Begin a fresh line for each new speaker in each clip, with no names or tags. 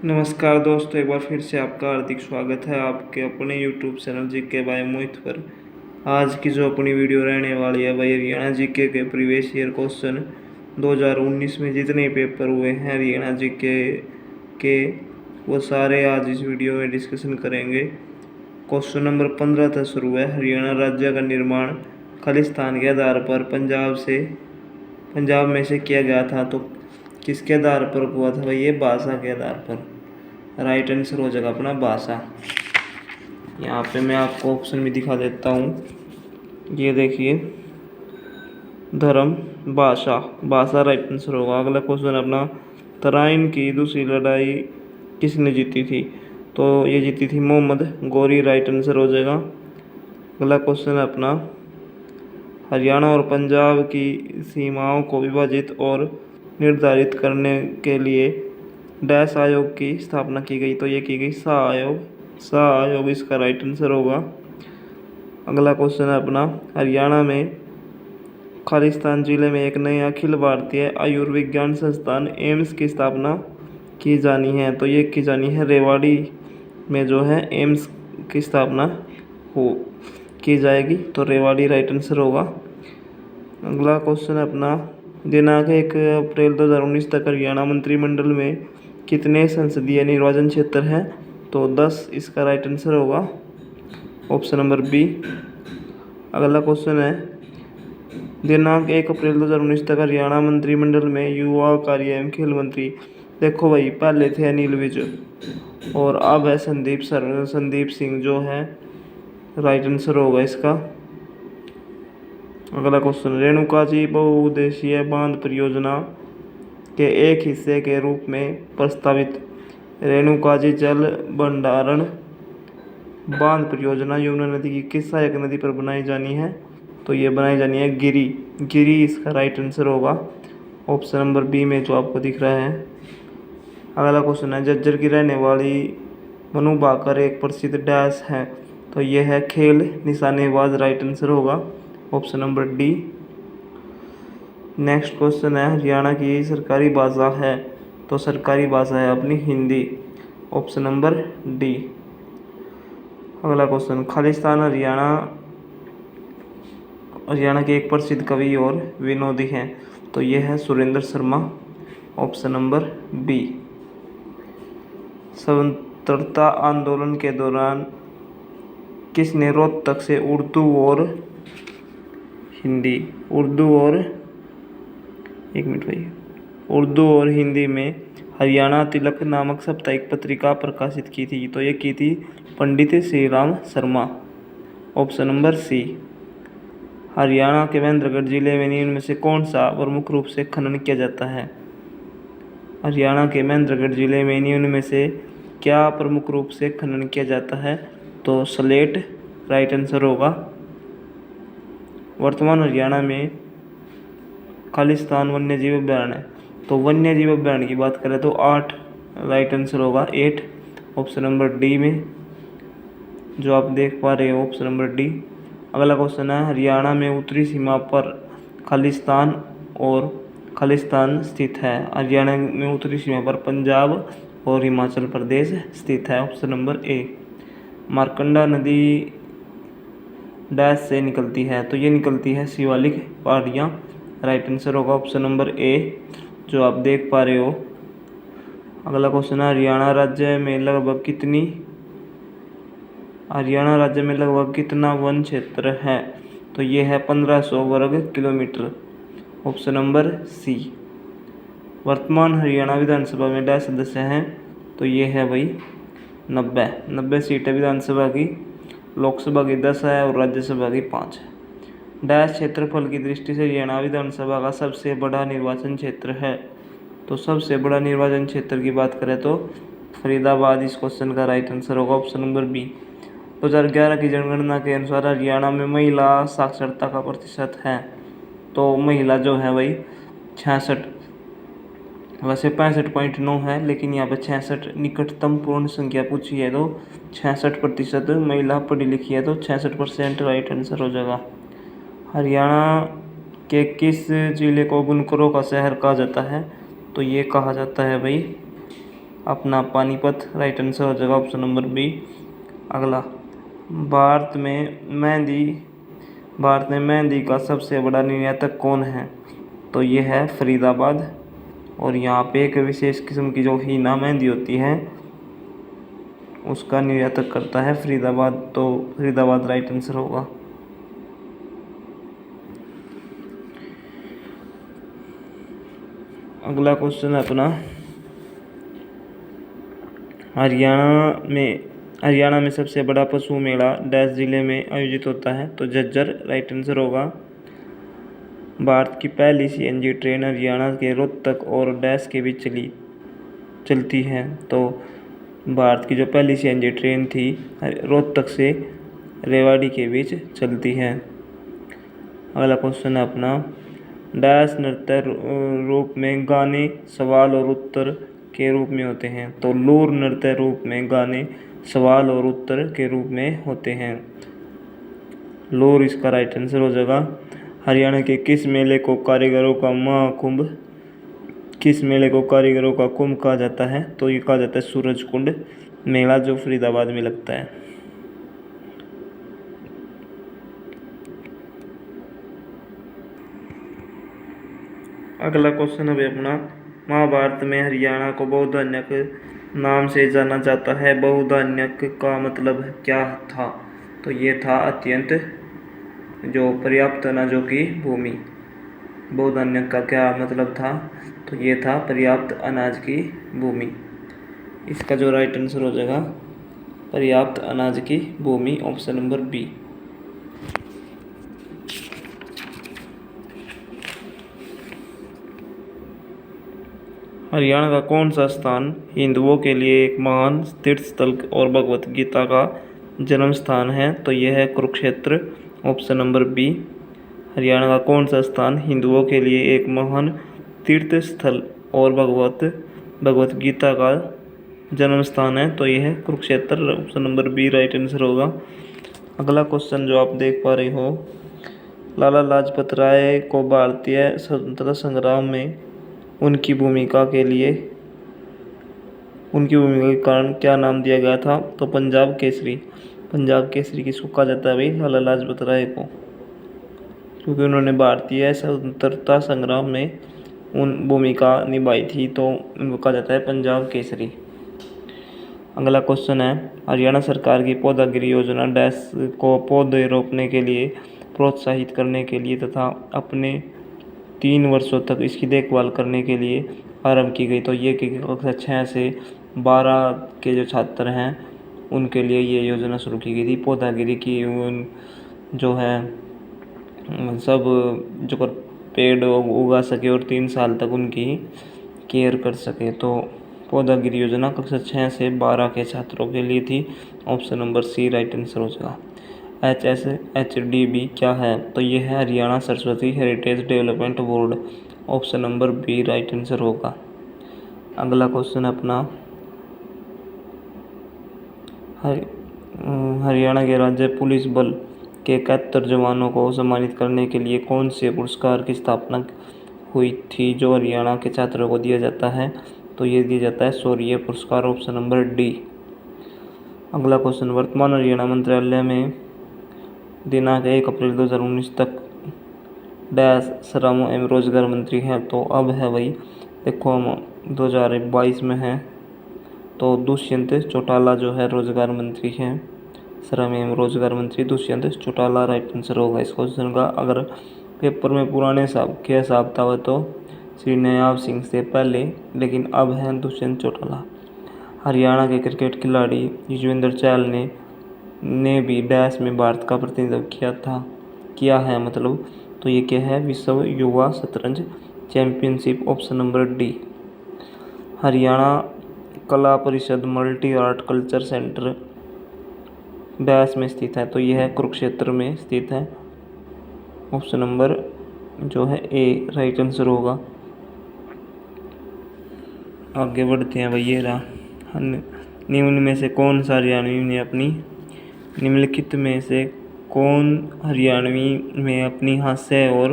नमस्कार दोस्तों, एक बार फिर से आपका हार्दिक स्वागत है आपके अपने यूट्यूब चैनल जीके बाय मोहित पर। आज की जो अपनी वीडियो रहने वाली है भाई, हरियाणा जीके के प्रीवियस ईयर क्वेश्चन 2019 में जितने पेपर हुए हैं हरियाणा जीके के वो सारे आज इस वीडियो में डिस्कशन करेंगे। क्वेश्चन नंबर 15 था शुरू है। हरियाणा राज्य का निर्माण खालिस्तान के आधार पर पंजाब में से किया गया था, तो किसके आधार पर हुआ था भाई? ये भाषा के आधार पर। राइट आंसर हो जाएगा अपना भाषा। यहाँ पे मैं आपको ऑप्शन भी दिखा देता हूँ। ये देखिए, धर्म, भाषा। भाषा राइट आंसर होगा। अगला क्वेश्चन अपना, तराइन की दूसरी लड़ाई किसने जीती थी? तो ये जीती थी मोहम्मद गौरी। राइट आंसर हो जाएगा। अगला क्वेश्चन अपना, हरियाणा और पंजाब की सीमाओं को विभाजित और निर्धारित करने के लिए डैश आयोग की स्थापना की गई? तो ये की गई शाह आयोग। शाह आयोग इसका राइट आंसर होगा। अगला क्वेश्चन है अपना, हरियाणा में खालिस्तान जिले में एक नए अखिल भारतीय आयुर्विज्ञान संस्थान एम्स की स्थापना की जानी है? तो ये की जानी है रेवाड़ी में जो है एम्स की स्थापना की जाएगी, तो रेवाड़ी राइट आंसर होगा। अगला क्वेश्चन है अपना, दिनांक 1 अप्रैल 2019 तक हरियाणा मंत्रिमंडल में कितने संसदीय निर्वाचन क्षेत्र हैं? तो 10 इसका राइट आंसर होगा, ऑप्शन नंबर बी। अगला क्वेश्चन है, दिनांक 1 अप्रैल 2019 तक हरियाणा मंत्रिमंडल में युवा कार्य एवं खेल मंत्री, देखो भाई पहले थे अनिल विज और अब है संदीप सिंह जो है राइट आंसर होगा इसका। अगला क्वेश्चन, रेणुका जी बहुउद्देशीय बांध परियोजना के एक हिस्से के रूप में प्रस्तावित रेणुका जी जल भंडारण बांध परियोजना यमुना नदी की किस सहायक नदी पर बनाई जानी है? तो ये बनाई जानी है गिरी इसका राइट आंसर होगा, ऑप्शन नंबर बी में जो आपको दिख रहा है। अगला क्वेश्चन है, झज्जर की रहने वाली मनु भाकर एक प्रसिद्ध डैश है? तो ये है खेल निशानेबाज। राइट आंसर होगा, option number D. Next question है, हरियाणा की सरकारी भाषा है? तो सरकारी भाषा है अपनी हिंदी, ऑप्शन नंबर डी। अगला क्वेश्चन, खालिस्तान हरियाणा के एक प्रसिद्ध कवि और विनोदी हैं? तो ये है Surendra Sharma, option number B. स्वतंत्रता आंदोलन के दौरान किसने रोहतक से उर्दू और हिंदी में हरियाणा तिलक नामक साप्ताहिक पत्रिका प्रकाशित की थी? तो ये की थी Pandit Shri Ram Sharma, option number C. Haryana के महेंद्रगढ़ जिले में निम्न में से कौन सा प्रमुख रूप से खनन किया जाता है? हरियाणा के महेंद्रगढ़ जिले में निम्न में से क्या प्रमुख रूप से खनन किया जाता है? तो स्लेट राइट आंसर होगा। वर्तमान हरियाणा में खालिस्तान वन्य जीव अभयारण्य है? तो वन्य जीव अभयारण्य की बात करें तो 8 राइट आंसर होगा, 8 ऑप्शन नंबर डी में जो आप देख पा रहे हो, ऑप्शन नंबर डी। अगला क्वेश्चन है, हरियाणा में उत्तरी सीमा पर खालिस्तान स्थित है? हरियाणा में उत्तरी सीमा पर पंजाब और हिमाचल प्रदेश स्थित है, ऑप्शन नंबर ए। मारकंडा नदी डैश से निकलती है? तो ये निकलती है शिवालिक पहाड़ियाँ। राइट आंसर होगा ऑप्शन नंबर ए जो आप देख पा रहे हो। अगला क्वेश्चन है, हरियाणा राज्य में लगभग कितना वन क्षेत्र है? तो ये है 1500 वर्ग किलोमीटर, ऑप्शन नंबर सी। वर्तमान हरियाणा विधानसभा में डैश सदस्य हैं? तो ये है भाई 90 सीटें विधानसभा की, लोकसभा की 10 है और राज्यसभा की 5 है। डैश क्षेत्रफल की दृष्टि से हरियाणा विधानसभा का सबसे बड़ा निर्वाचन क्षेत्र है? तो सबसे बड़ा निर्वाचन क्षेत्र की बात करें तो फरीदाबाद इस क्वेश्चन का राइट आंसर होगा, ऑप्शन नंबर बी। 2011 की जनगणना के अनुसार हरियाणा में महिला साक्षरता का प्रतिशत है? तो महिला जो है भाई 66, वैसे 65.9 है लेकिन यहाँ पे 66 निकटतम पूर्ण संख्या पूछी है, तो 66% महिला पढ़ी लिखी है, तो 66% राइट आंसर हो जाएगा। हरियाणा के किस जिले को बुनकरों का शहर कहा जाता है? तो ये कहा जाता है भाई अपना पानीपत राइट आंसर हो जाएगा ऑप्शन नंबर बी। अगला, भारत में मेहंदी का सबसे बड़ा निर्यातक कौन है? तो ये है फरीदाबाद। और यहाँ पे एक विशेष किस्म की जो हीना मेहंदी होती है उसका निर्यातक करता है फरीदाबाद, तो फरीदाबाद राइट आंसर होगा। अगला क्वेश्चन है अपना, हरियाणा में सबसे बड़ा पशु मेला डैश जिले में आयोजित होता है? तो झज्जर राइट आंसर होगा। भारत की पहली सीएनजी ट्रेन हरियाणा के रोहतक और डैश के बीच चलती है? तो भारत की जो पहली सीएनजी ट्रेन थी रोहतक से रेवाड़ी के बीच चलती है। अगला क्वेश्चन है अपना, डैश नृत्य रूप में गाने सवाल और उत्तर के रूप में होते हैं? तो लूर नृत्य रूप में गाने सवाल और उत्तर के रूप में होते हैं। लूर इसका राइट आंसर हो जाएगा। हरियाणा के किस मेले को कारीगरों का कुंभ कहा जाता है? तो ये कहा जाता है सूरज कुंड मेला, जो फरीदाबाद में लगता है। अगला क्वेश्चन है अपना, महाभारत में हरियाणा को बहुधान्यक नाम से जाना जाता है। बहुधान्यक का मतलब क्या था? तो ये था अत्यंत जो पर्याप्त अनाजों की भूमि। बहुधान्यक का क्या मतलब था? तो ये था पर्याप्त अनाज की भूमि। इसका जो राइट आंसर हो जाएगा पर्याप्त अनाज की भूमि, ऑप्शन नंबर बी। हरियाणा का कौन सा स्थान हिंदुओं के लिए एक महान तीर्थ स्थल और भगवत गीता का जन्म स्थान है? तो यह है Kurukshetra, option number B. Haryana का कौन सा स्थान हिंदुओं के लिए एक महान तीर्थ स्थल और भगवत गीता का जन्म स्थान है? तो यह है Kurukshetra, option number B right answer होगा। अगला क्वेश्चन जो आप देख पा रहे हो, लाला लाजपत राय को भारतीय स्वतंत्रता संग्राम में उनकी भूमिका के कारण क्या नाम दिया गया था? तो पंजाब केसरी किसको कहा जाता है भाई? लाला लाजपत राय को, क्योंकि उन्होंने भारतीय स्वतंत्रता संग्राम में भूमिका निभाई थी, तो उनको कहा जाता है पंजाब केसरी। अगला क्वेश्चन है, हरियाणा सरकार की पौधागिरी योजना डैश को पौधे रोपने के लिए प्रोत्साहित करने के लिए तथा अपने 3 वर्षों तक इसकी देखभाल करने के लिए आरंभ की गई। तो ये कक्षा 6 से 12 के जो छात्र हैं उनके लिए ये योजना शुरू की गई थी। पौधागिरी की जो है सब जो पेड़ उगा सके और 3 साल तक उनकी केयर कर सके। तो पौधागिरी योजना कक्षा 6 से 12 के छात्रों के लिए थी, option number C right answer हो जाएगा। HSHDB क्या है? तो ये है Haryana Saraswati heritage development board, option number B right answer होगा। अगला क्वेश्चन अपना, हरियाणा के राज्य पुलिस बल के 71 जवानों को सम्मानित करने के लिए कौन से पुरस्कार की स्थापना हुई थी जो हरियाणा के छात्रों को दिया जाता है? तो ये दिया जाता है शौर्य पुरस्कार, ऑप्शन नंबर डी। अगला क्वेश्चन, वर्तमान हरियाणा मंत्रालय में दिनांक 1 अप्रैल 2019 तक डैश श्रम एवं रोजगार मंत्री हैं? तो अब है भाई, देखो हम 2022 में हैं, तो दुष्यंत चौटाला जो है रोजगार मंत्री हैं। श्रम एवं रोजगार मंत्री दुष्यंत चौटाला राइट आंसर होगा इस क्वेश्चन का। अगर पेपर में पुराने हिसाब था तो श्री नयाब सिंह से पहले, लेकिन अब हैं दुष्यंत चौटाला। हरियाणा के क्रिकेट खिलाड़ी युजवेंद्र चहल ने भी डैश में भारत का प्रतिनिधित्व किया है मतलब, तो ये क्या है? विश्व युवा शतरंज championship, option number D. Haryana कला परिषद multi art culture centre dash में स्थित है? तो यह है कुरुक्षेत्र में स्थित है, ऑप्शन नंबर जो है ए राइट आंसर होगा। आगे बढ़ते हैं भाई, ये रहा, निम्नलिखित में से कौन हरियाणवी में अपनी हास्य और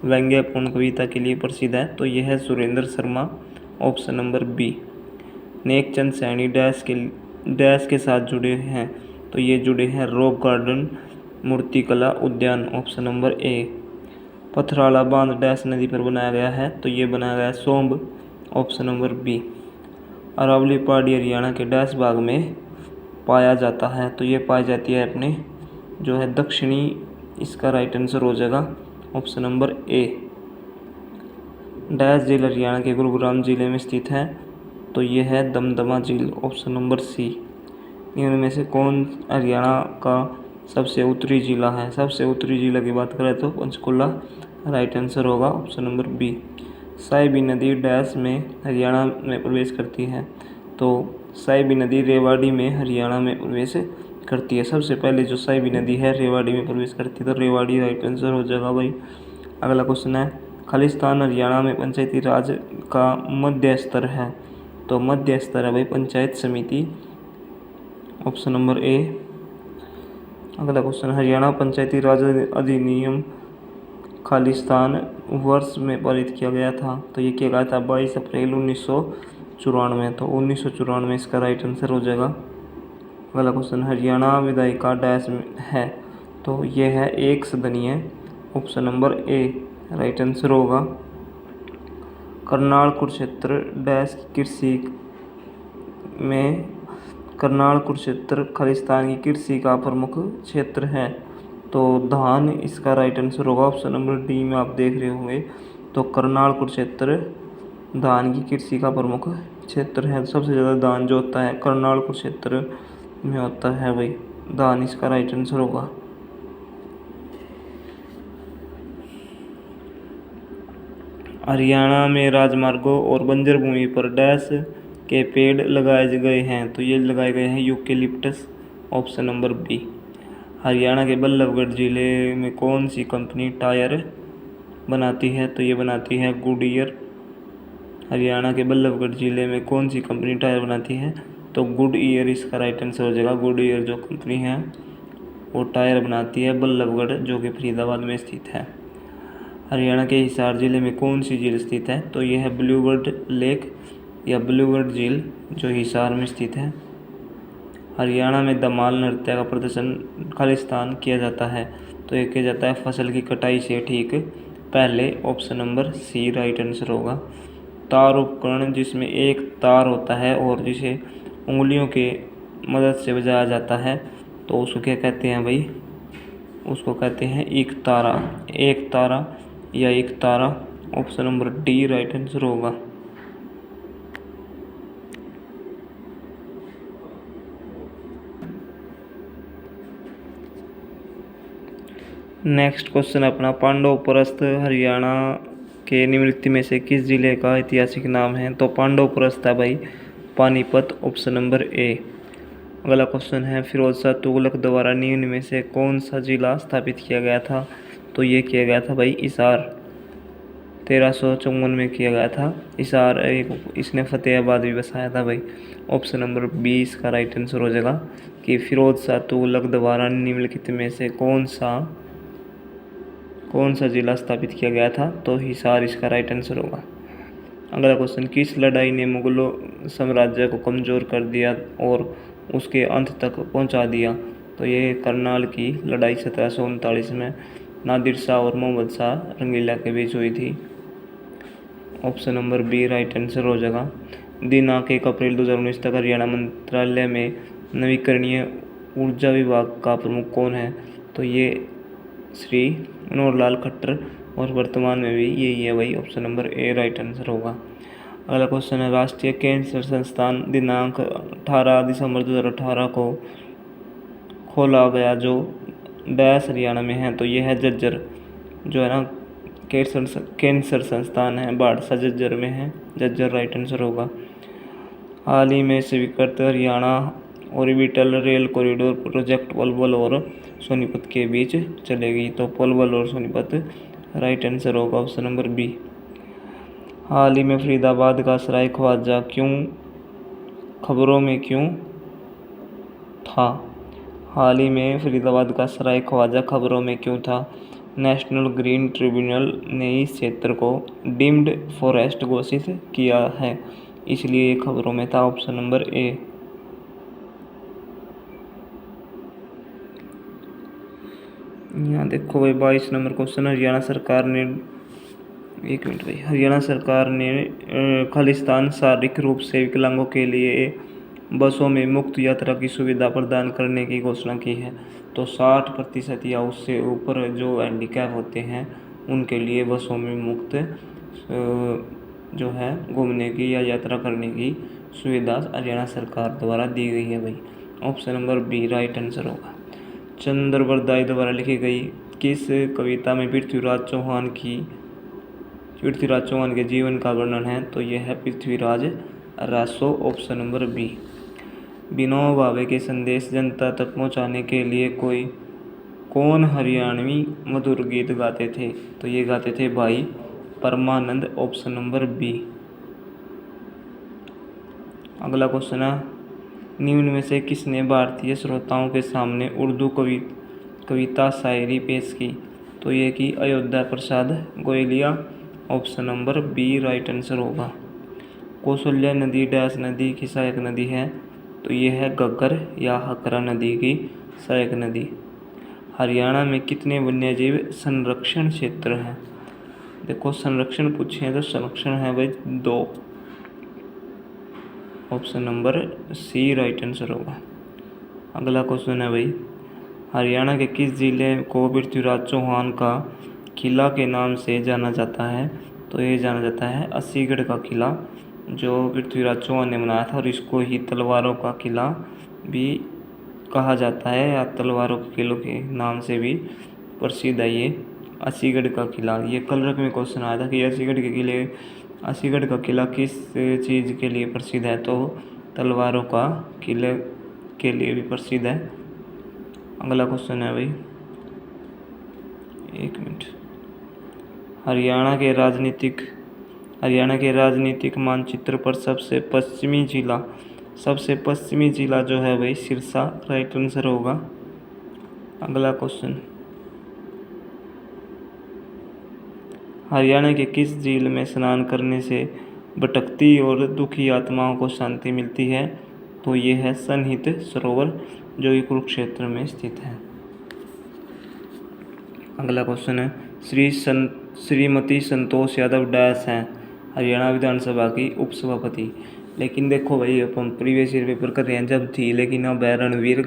व्यंग्यपूर्ण कविता के लिए प्रसिद्ध है? तो यह है Surendra Sharma, option number B. Nekchand Saini dash के साथ जुड़े हैं, तो ये जुड़े हैं रॉक गार्डन मूर्तिकला उद्यान, ऑप्शन नंबर ए। पथराला बांध डैश नदी पर बनाया गया है, तो ये बनाया गया है सोम्ब, ऑप्शन नंबर बी। अरावली पहाड़ी हरियाणा के डैश भाग में पाया जाता है, तो ये पाई जाती है अपने जो है दक्षिणी, इसका राइट आंसर हो जाएगा ऑप्शन नंबर ए। डैश झील हरियाणा के गुरुग्राम जिले में स्थित है, तो ये है दमदमा झील, ऑप्शन नंबर सी। इनमें से कौन हरियाणा का सबसे उत्तरी जिला है? सबसे उत्तरी जिला की बात करें तो पंचकुला राइट आंसर होगा, ऑप्शन नंबर बी। साहिबी नदी डैश में हरियाणा में प्रवेश करती है, तो साहिबी नदी रेवाड़ी में हरियाणा में प्रवेश करती है। सबसे पहले जो साहिबी नदी है रेवाड़ी में प्रवेश करती है, तो रेवाड़ी राइट आंसर हो जाएगा भाई। अगला क्वेश्चन है, खालिस्तान हरियाणा में पंचायती राज का मध्य स्तर है, तो मध्य स्तर है भाई पंचायत समिति, ऑप्शन नंबर ए। अगला क्वेश्चन, हरियाणा पंचायती राज अधिनियम खालिस्तान वर्ष में पारित किया गया था, तो ये किया गया था 22 अप्रैल 1994, तो 1994 इसका राइट आंसर हो जाएगा। अगला क्वेश्चन, हरियाणा विधायिका डैश है, तो ये है एक सदनीय, option number A right answer होगा। करनाल कुरुक्षेत्र डैश कृषि में, करनाल कुरुक्षेत्र खालिस्तान की कृषि का प्रमुख क्षेत्र है, तो धान इसका राइट आंसर होगा, ऑप्शन नंबर डी में आप देख रहे होंगे। तो करनाल कुरुक्षेत्र धान की कृषि का प्रमुख क्षेत्र है, सबसे ज़्यादा धान जो होता है करनाल कुरुक्षेत्र में होता है भाई, धान इसका राइट आंसर होगा। हरियाणा में राजमार्गों और बंजर भूमि पर डैश के पेड़ लगाए गए हैं, तो ये लगाए गए हैं eucalyptus, option number B. Haryana के बल्लभगढ़ जिले में कौन सी कंपनी टायर बनाती है, तो ये बनाती है गुडईयर। हरियाणा के बल्लभगढ़ जिले में कौन सी कंपनी टायर बनाती है, तो गुडईयर इसका राइट आंसर हो जाएगा। गुडईयर जो कंपनी है वो टायर बनाती है बल्लभगढ़, जो कि फरीदाबाद में स्थित है। हरियाणा के हिसार जिले में कौन सी झील स्थित है, तो यह है ब्लूबर्ड लेक या ब्लूबर्ड झील, जो हिसार में स्थित है। हरियाणा में धमाल नृत्य का प्रदर्शन खालिस्तान किया जाता है, तो ये किया जाता है फसल की कटाई से ठीक पहले, option number C right answer होगा। तार उपकरण जिसमें एक तार होता है और जिसे उंगलियों के मदद से बजाया जाता है, तो उसको क्या कहते हैं भाई? उसको कहते हैं एक तारा, एक तारा या एक तारा, option number D right answer होगा। नेक्स्ट क्वेश्चन अपना, पांडवपुरस्त हरियाणा के निम्नलिखित में से किस जिले का ऐतिहासिक नाम है, तो पांडवपुरस्त है भाई पानीपत, ऑप्शन नंबर ए। अगला क्वेश्चन है, फिरोज शाह तुगलक द्वारा निम्न में से कौन सा जिला स्थापित किया गया था, तो ये किया गया था भाई हिसार, 1354 में किया गया था हिसार। इसने फतेहाबाद भी बसाया था भाई, ऑप्शन नंबर बी इसका राइट आंसर हो जाएगा कि फिरोज शाह तुगलक द्वारा निम्नलिखित में से कौन सा जिला स्थापित किया गया था, तो हिसार इसका राइट आंसर होगा। अगला क्वेश्चन, किस लड़ाई ने मुगलों साम्राज्य को कमज़ोर कर दिया और उसके अंत तक पहुंचा दिया, तो ये करनाल की लड़ाई 1739 में नादिर शाह और मोहम्मद शाह रंगीला के बीच हुई थी, option number B right answer हो जाएगा। दिनांक 1 अप्रैल 2019 तक हरियाणा मंत्रालय में नवीकरणीय ऊर्जा विभाग का प्रमुख कौन है, तो ये श्री मनोहर खट्टर, और वर्तमान में भी यही है भाई, option number A right answer होगा। अगला क्वेश्चन है, राष्ट्रीय कैंसर संस्थान दिनांक 18 दिसंबर 2018 को खोला गया जो डैश हरियाणा में है, तो ये है झज्जर, जो है ना कैंसर संस्थान है बाड़सा झज्जर में है, झज्जर राइट आंसर होगा। हाल ही में स्वीकृत Haryana orbital rail corridor project Palwal और सोनीपत के बीच चलेगी, तो पलवल और सोनीपत राइट आंसर होगा, ऑप्शन नंबर बी। हाल ही में फरीदाबाद का सराय ख्वाजा खबरों में क्यों था? हाल ही में फरीदाबाद का सराय ख्वाजा खबरों में क्यों था? नेशनल ग्रीन ट्रिब्यूनल ने इस क्षेत्र को डीम्ड फॉरेस्ट घोषित किया है, इसलिए ये खबरों में था। ऑप्शन नंबर ए। यहाँ देखो भाई 22 नंबर क्वेश्चन, हरियाणा सरकार ने, एक मिनट भाई, हरियाणा सरकार ने खालिस्तान शारीरिक रूप से विकलांगों के लिए बसों में मुफ्त यात्रा की सुविधा प्रदान करने की घोषणा की है। तो 60% या उससे ऊपर जो हैंडीकैप होते हैं उनके लिए बसों में मुफ्त जो है घूमने की या यात्रा करने की सुविधा हरियाणा सरकार द्वारा दी गई है भाई। Option number B right answer होगा। चंद्र बरदाई द्वारा लिखी गई किस कविता में पृथ्वीराज चौहान के जीवन का वर्णन है? तो यह है Prithviraj Raso. Option number B. Vinoba Bhave के संदेश जनता तक पहुंचाने के लिए कौन हरियाणवी मधुर गीत गाते थे? तो ये गाते थे Bhai Parmanand. Option number B. अगला क्वेश्चन है, निम्न में से किसने भारतीय श्रोताओं के सामने उर्दू कविता शायरी पेश की? तो ये की Ayodhya Prasad Goyaliya. Option number B right answer होगा। कौशल्या नदी डैश नदी की सहायक नदी है? तो ये है घग्गर या हकरा नदी की सहायक नदी। हरियाणा में कितने वन्यजीव संरक्षण क्षेत्र हैं? देखो संरक्षण पूछे हैं तो संरक्षण है भाई 2। Option number C right answer होगा। अगला क्वेश्चन है भाई, हरियाणा के किस जिले को पृथ्वीराज चौहान का किला के नाम से जाना जाता है? तो ये जाना जाता है अस्सीगढ़ का किला, जो पृथ्वीराज चौहान ने बनाया था, और इसको ही तलवारों का किला भी कहा जाता है, या तलवारों के किलों के नाम से भी प्रसिद्ध है ये अस्सीगढ़ का किला। ये कल में क्वेश्चन आया था कि अस्सीगढ़ का किला किस चीज़ के लिए प्रसिद्ध है? तो तलवारों का किले के लिए भी प्रसिद्ध है। अगला क्वेश्चन है भाई, एक मिनट, हरियाणा के राजनीतिक मानचित्र पर सबसे पश्चिमी जिला जो है भाई सिरसा। राइट आंसर होगा। अगला क्वेश्चन, हरियाणा के किस झील में स्नान करने से भटकती और दुखी आत्माओं को शांति मिलती है? तो ये है सनहित सरोवर, जो कि कुरुक्षेत्र में स्थित है। अगला क्वेश्चन है, श्रीमती संतोष यादव डैश हैं हरियाणा विधानसभा की उपसभापति। लेकिन देखो भाई अपन प्रीवियस ईयर पेपर कर रहे हैं जब थी, लेकिन अब है रणवीर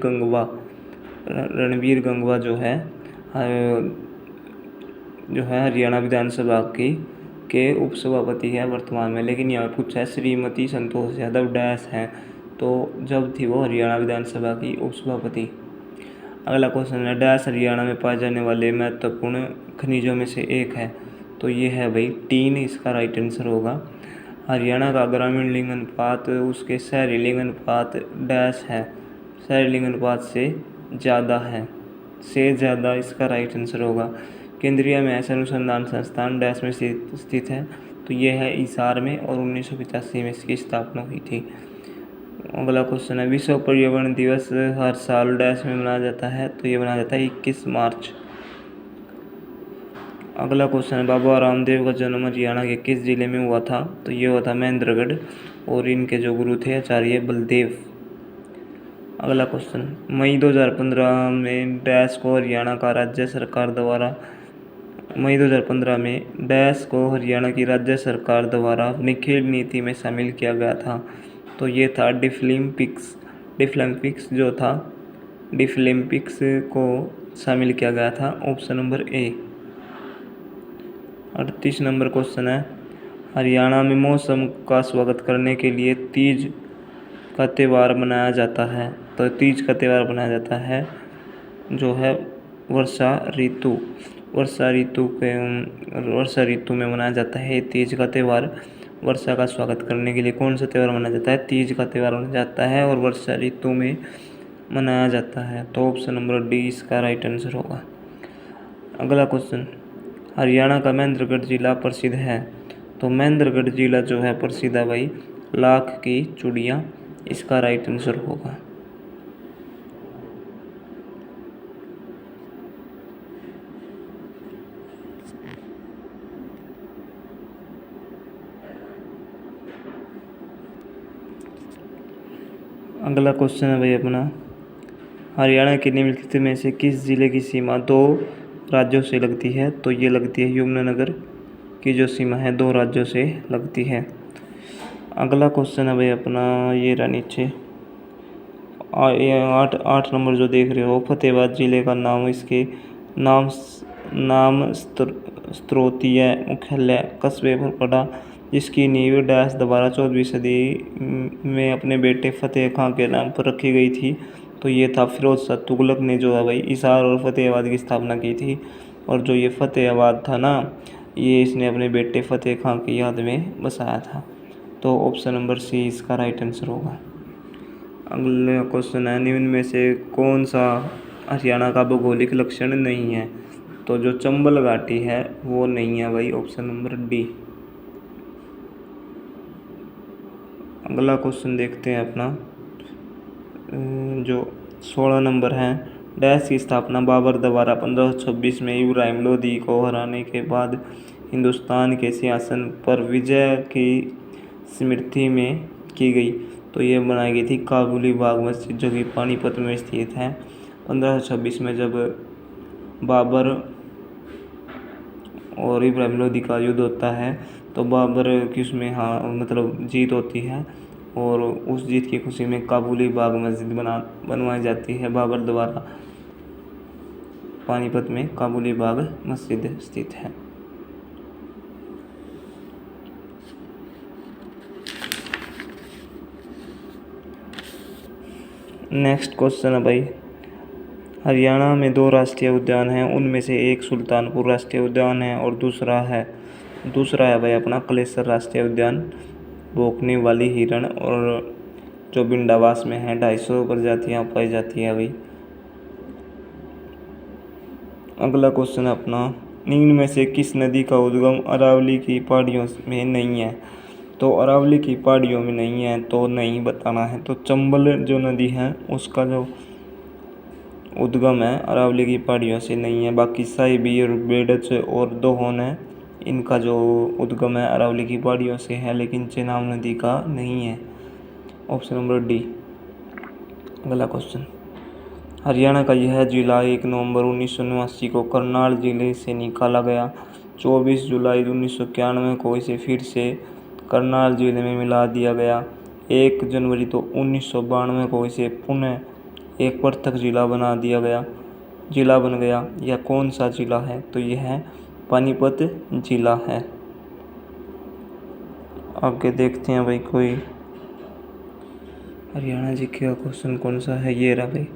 गंगवा जो है हरियाणा विधानसभा के उपसभापति है वर्तमान में। लेकिन यहाँ पूछा है श्रीमती संतोष यादव डैश हैं, तो जब थी वो हरियाणा विधानसभा की उपसभापति। अगला क्वेश्चन है, डैश हरियाणा में पाए जाने वाले महत्वपूर्ण खनिजों में से एक है? तो ये है भाई टीन। इसका राइट आंसर होगा। हरियाणा का ग्रामीण लिंग अनुपात उसके शहरी लिंग अनुपात डैश है? शहरी लिंग अनुपात से ज़्यादा इसका राइट आंसर होगा। केंद्रीय महज अनुसंधान संस्थान डैश में स्थित है? तो ये है हिसार में, और 1985 में इसकी स्थापना हुई थी। अगला क्वेश्चन है, विश्व पर्यावरण दिवस हर साल डैश में मनाया जाता है? तो ये मनाया जाता है 21 मार्च। अगला क्वेश्चन है, बाबा रामदेव का जन्म हरियाणा के किस जिले में हुआ था? तो ये हुआ था महेंद्रगढ़, और इनके जो गुरु थे आचार्य बलदेव। अगला क्वेश्चन, मई 2015 में डैश को हरियाणा की राज्य सरकार द्वारा अपनी खेल नीति में शामिल किया गया था? तो ये था डिफलिम्पिक्स को शामिल किया गया था। ऑप्शन नंबर ए। 38 नंबर क्वेश्चन है, हरियाणा में मौसम का स्वागत करने के लिए तीज का त्यौहार मनाया जाता है? तो तीज का त्यौहार मनाया जाता है जो है वर्षा ऋतु में मनाया जाता है तीज का त्यौहार। वर्षा का स्वागत करने के लिए कौन सा त्यौहार मनाया जाता है? तीज का त्यौहार मनाया जाता है, और वर्षा ऋतु में मनाया जाता है। तो ऑप्शन नंबर डी इसका राइट आंसर होगा। अगला क्वेश्चन, हरियाणा का महेंद्रगढ़ जिला प्रसिद्ध है? तो महेंद्रगढ़ जिला जो है प्रसिद्ध है भाई लाख की चूड़ियाँ। इसका राइट आंसर होगा। अगला क्वेश्चन है भाई अपना, हरियाणा के निम्नलिखित में से किस जिले की सीमा दो राज्यों से लगती है? तो ये लगती है यमुनानगर की जो सीमा है दो राज्यों से लगती है। अगला क्वेश्चन है भाई अपना, ये रहा नीचे ये 8 नंबर जो देख रहे हो, फतेहाबाद जिले का नाम इसके नाम स्त्रोतीय मुख्यालय कस्बे पर पड़ा, जिसकी नींव डैश दोबारा 14वीं सदी में अपने बेटे फतेह खां के नाम पर रखी गई थी। तो ये था फिरोज शाह तुगलक ने जो है भाई हिसार और फतेहाबाद की स्थापना की थी। और जो ये फतेहाबाद था ना, ये इसने अपने बेटे फतेह खां की याद में बसाया था। तो ऑप्शन नंबर सी इसका राइट आंसर होगा। अगला क्वेश्चन है, निम्न में से कौन सा हरियाणा का भौगोलिक लक्षण नहीं है? तो जो चंबल घाटी है वो नहीं है भाई, ऑप्शन नंबर डी। अगला क्वेश्चन देखते हैं अपना, जो 16 नंबर है, डैश की स्थापना बाबर द्वारा 1526 में इब्राहिम लोदी को हराने के बाद हिंदुस्तान के सिंहासन पर विजय की स्मृति में की गई। तो ये बनाई गई थी काबुली बाग मस्जिद, जो कि पानीपत में स्थित है। 1526 में जब बाबर और इब्राहिम लोदी का युद्ध होता है, तो बाबर की उसमें मतलब जीत होती है, और उस जीत की खुशी में काबुली बाग मस्जिद बनवाई जाती है बाबर द्वारा। पानीपत में काबुली बाग मस्जिद स्थित है। नेक्स्ट क्वेश्चन है भाई, हरियाणा में दो राष्ट्रीय उद्यान हैं, उनमें से एक सुल्तानपुर राष्ट्रीय उद्यान है और दूसरा है भाई अपना कलेसर राष्ट्रीय उद्यान। भोंकने वाली हिरण और जो बिंडावास में है 250 प्रजातियाँ पाई जाती हैं भाई। अगला क्वेश्चन है अपना, निम्न में से किस नदी का उद्गम अरावली की पहाड़ियों में नहीं है? तो अरावली की पहाड़ियों में नहीं है तो नहीं बताना है। तो चंबल जो नदी है उसका जो उद्गम है अरावली की पहाड़ियों से नहीं है। बाकी साहिबी और बेडच और दोहोन है, इनका जो उद्गम है अरावली की पहाड़ियों से है, लेकिन चेनाब नदी का नहीं है, ऑप्शन नंबर डी। अगला क्वेश्चन, हरियाणा का यह जिला 1 नवंबर 1989 को करनाल जिले से निकाला गया। 24 जुलाई 1991 को इसे फिर से करनाल जिले में मिला दिया गया। 1 जनवरी 1992 को इसे पुनः एक पृथक जिला बन गया। यह कौन सा जिला है? तो यह है पानीपत जिला है। आगे देखते हैं भाई कोई हरियाणा जी का क्वेश्चन कौन सा है, ये रहा भाई।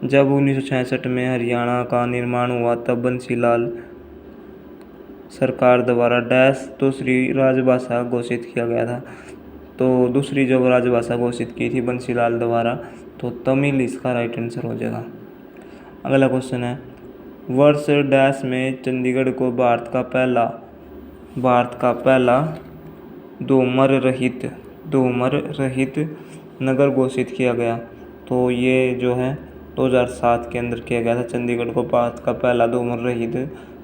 जब 1966 में हरियाणा का निर्माण हुआ तब बंसीलाल सरकार द्वारा डैश दूसरी राजभाषा घोषित किया गया था। तो दूसरी जो राजभाषा घोषित की थी बंसीलाल द्वारा, तो तमिल इसका राइट आंसर हो जाएगा। अगला क्वेश्चन है, वर्ष डैश में चंडीगढ़ को भारत का पहला धूमर रहित नगर घोषित किया गया। तो ये जो है 2007 के अंदर किया गया था। चंडीगढ़ को भारत का पहला धूमर रहित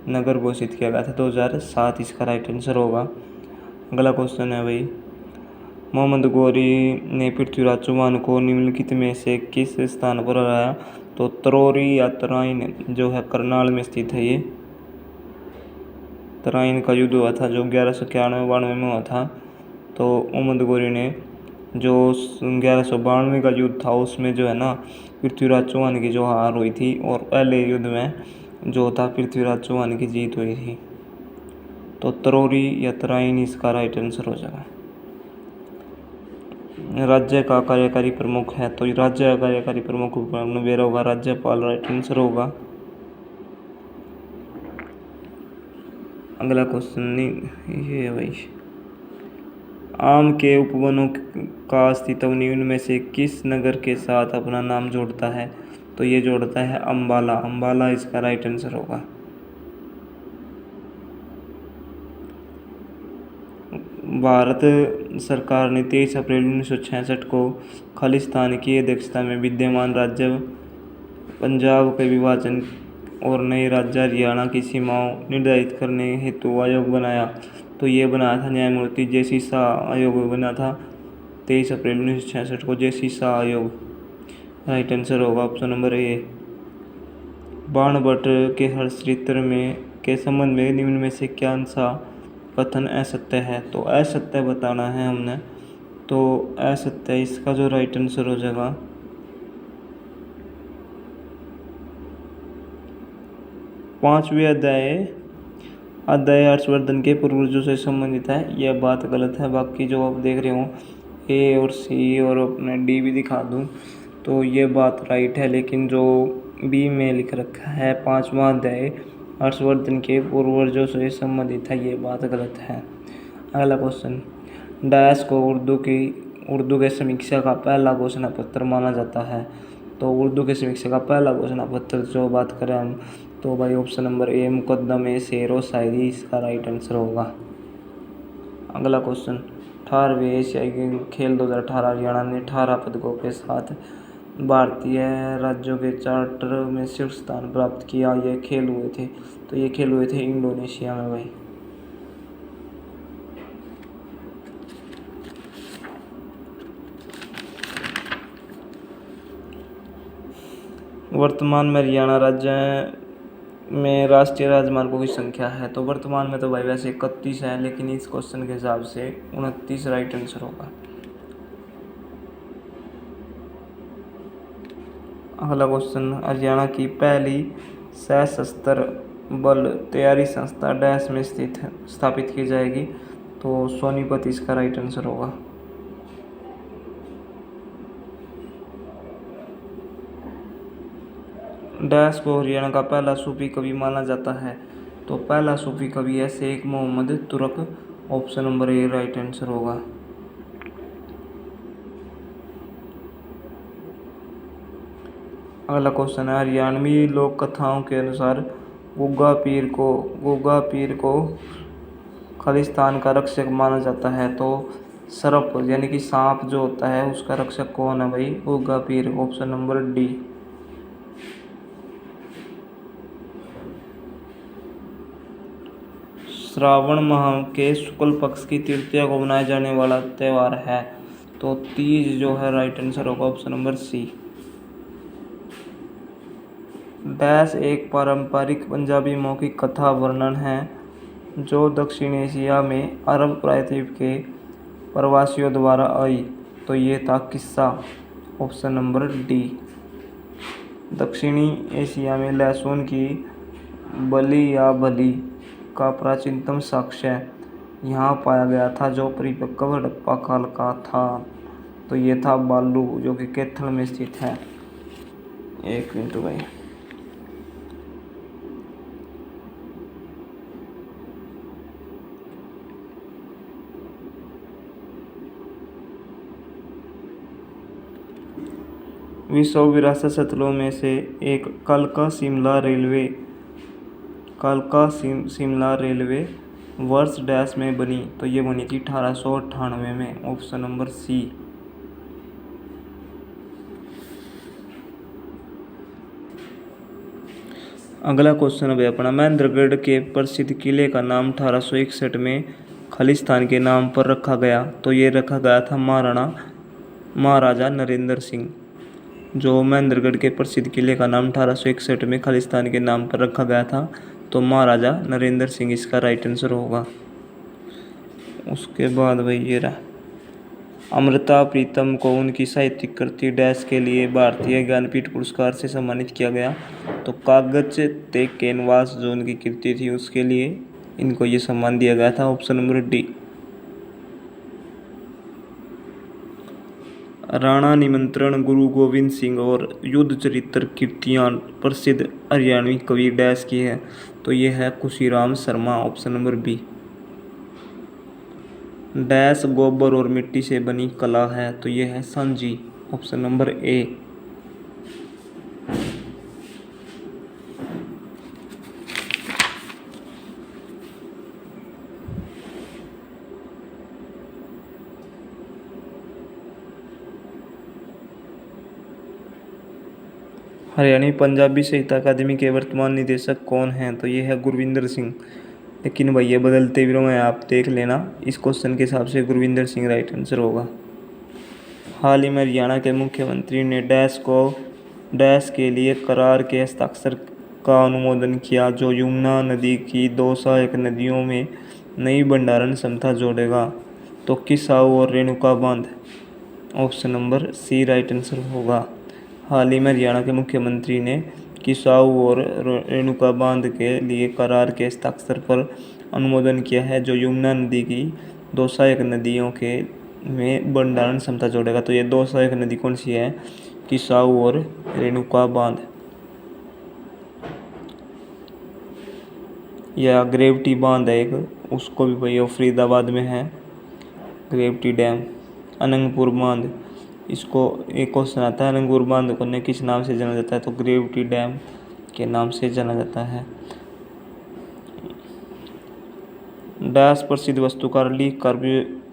नगर घोषित किया गया था 2007, इसका राइट आंसर होगा। अगला क्वेश्चन है भाई, मोहम्मद गौरी ने पृथ्वीराज चौहान को निम्नलिखित में से किस स्थान पर हराया? तो तरोरी या तराइन जो है करनाल में स्थित है। ये तराइन का युद्ध हुआ था जो 1191-92 में हुआ था। तो मोहम्मद गौरी ने जो 1192 का युद्ध था उसमें जो है ना पृथ्वीराज चौहान की जो हार हुई थी, और पहले युद्ध में जो था पृथ्वीराज चौहान की जीत हुई थी। तो तरोरी या तराइन इसका राइट आंसर हो जाएगा। राज्य का कार्यकारी प्रमुख है, तो राज्य का कार्यकारी प्रमुख मेरा होगा राज्यपाल, राइट आंसर होगा। अगला क्वेश्चन ये है भाई, आम के उपवनों का अस्तित्व निम्न में से किस नगर के साथ अपना नाम जोड़ता है? तो ये जोड़ता है अम्बाला इसका राइट आंसर होगा। भारत सरकार ने 23 अप्रैल 1966 को खालिस्तान की अध्यक्षता में विद्यमान राज्य पंजाब के विभाजन और नए राज्य हरियाणा की सीमाओं निर्धारित करने हेतु आयोग बनाया। तो ये बनाया था न्यायमूर्ति जे.सी. शाह आयोग बना था 23 अप्रैल 1966 को जे.सी. शाह आयोग। राइट आंसर होगा ऑप्शन नंबर ए। बाणभट्ट के हर्षचरित्र में के संबंध में निम्न में से क्या सा कथन असत्य है? तो असत्य बताना है हमने, तो असत्य इसका जो राइट आंसर हो जाएगा 5वें अध्याय हर्षवर्धन के पूर्वजों से संबंधित है। यह बात गलत है। बाकी जो आप देख रहे हो ए और सी और अपने डी भी दिखा दूँ तो ये बात राइट है, लेकिन जो बी में लिख रखा है 5वां अध्याय हर्षवर्धन के पूर्वजों से संबंधित है, ये बात गलत है। अगला क्वेश्चन, डैश को उर्दू के समीक्षा का पहला घोषणा पत्र माना जाता है? तो उर्दू के समीक्षा का पहला घोषणा पत्र जो बात करें हम तो भाई ऑप्शन नंबर ए मुकद्दमे शेर व शायरी इसका राइट आंसर होगा। अगला क्वेश्चन, 18वें एशियाई खेल 2018 हरियाणा ने 18 पदकों के साथ भारतीय राज्यों के चार्टर में शीर्ष स्थान प्राप्त किया। ये खेल हुए थे, तो ये खेल हुए थे इंडोनेशिया में भाई। वर्तमान में हरियाणा राज्य में राष्ट्रीय राजमार्गों की संख्या है? तो वर्तमान में तो भाई वैसे 31 है, लेकिन इस क्वेश्चन के हिसाब से 29 राइट आंसर होगा। अगला क्वेश्चन, हरियाणा की पहली सशस्त्र बल तैयारी संस्था डैश में स्थापित की जाएगी? तो सोनीपत इसका राइट आंसर होगा। डैश को हरियाणा का पहला सूफी कवि माना जाता है? तो पहला सूफी कवि है Sheikh Mohammad Turak. Option number A right answer होगा। अगला क्वेश्चन है, हरियाणवी लोक कथाओं के अनुसार गुग्गा पीर को खालिस्तान का रक्षक माना जाता है? तो सर्प यानी कि सांप जो होता है उसका रक्षक कौन है भाई? गुग्गा पीर। Option number D. श्रावण माह के शुक्ल पक्ष की तृतीया को मनाया जाने वाला त्यौहार है? तो तीज जो है राइट आंसर होगा ऑप्शन नंबर सी। डैश एक पारंपरिक पंजाबी मौखिक कथा वर्णन है जो दक्षिण एशिया में अरब प्रायद्वीप के प्रवासियों द्वारा आई? तो ये था किस्सा। Option number D. दक्षिणी एशिया में लहसुन की बली या भली का प्राचीनतम साक्ष्य यहाँ पाया गया था जो परिपक्व हड़प्पा काल का था? तो ये था बालू जो कि कैथल में स्थित है। एक मिनट भाई। विश्व विरासत स्थलों में से एक कालका शिमला रेलवे वर्ष डैश में बनी? तो ये बनी थी 1898 में। Option number C. अगला क्वेश्चन है अपना, महेंद्रगढ़ के प्रसिद्ध किले का नाम 1861 में खालिस्तान के नाम पर रखा गया? तो ये रखा गया था महाराजा नरेंद्र सिंह। जो महेंद्रगढ़ के प्रसिद्ध किले का नाम 1861 में खालिस्तान के नाम पर रखा गया था, तो महाराजा नरेंद्र सिंह इसका राइट आंसर होगा। उसके बाद भाई ये रहा, अमृता प्रीतम को उनकी साहित्यिक कृति डैश के लिए भारतीय ज्ञानपीठ पुरस्कार से सम्मानित किया गया? तो कागज ते कैनवास जो उनकी कृति थी उसके लिए इनको ये सम्मान दिया गया था। Option number D. राणा निमंत्रण, गुरु गोविंद सिंह और युद्ध चरित्र कृतियाँ प्रसिद्ध हरियाणवी कवि डैश की है? तो ये है Khushiram Sharma. Option number B. Dash गोबर और मिट्टी से बनी कला है? तो ये है सांझी। ऑप्शन नंबर ए। हरियाणवी पंजाबी साहित्य अकादमी के वर्तमान निदेशक कौन हैं? तो ये है गुरविंदर सिंह। लेकिन भैया बदलते भी हैं, आप देख लेना। इस क्वेश्चन के हिसाब से गुरविंदर सिंह राइट आंसर होगा। हाल ही में हरियाणा के मुख्यमंत्री ने डैश के लिए करार के हस्ताक्षर का अनुमोदन किया, जो यमुना नदी की 2 सहायक नदियों में नई भंडारण क्षमता जोड़ेगा। तो किसाऊ और रेणुका बांध, option number C right answer होगा। हाल ही में हरियाणा के मुख्यमंत्री ने किसाऊ और रेणुका बांध के लिए करार के हस्ताक्षर पर अनुमोदन किया है, जो यमुना नदी की 2 सहायक नदियों के में भंडारण क्षमता जोड़ेगा। तो ये 2 सहायक नदी कौन सी है? किसाऊ और रेणुका बांध। यह ग्रेविटी बांध है एक, उसको भी भाई फरीदाबाद में है, ग्रेविटी डैम। अनंगपुर बांध, इसको एक क्वेश्चन आता है, अनंगपुर बांध को किस नाम से जाना जाता है? तो ग्रेविटी डैम के नाम से जाना जाता है। डैश प्रसिद्ध वास्तुकार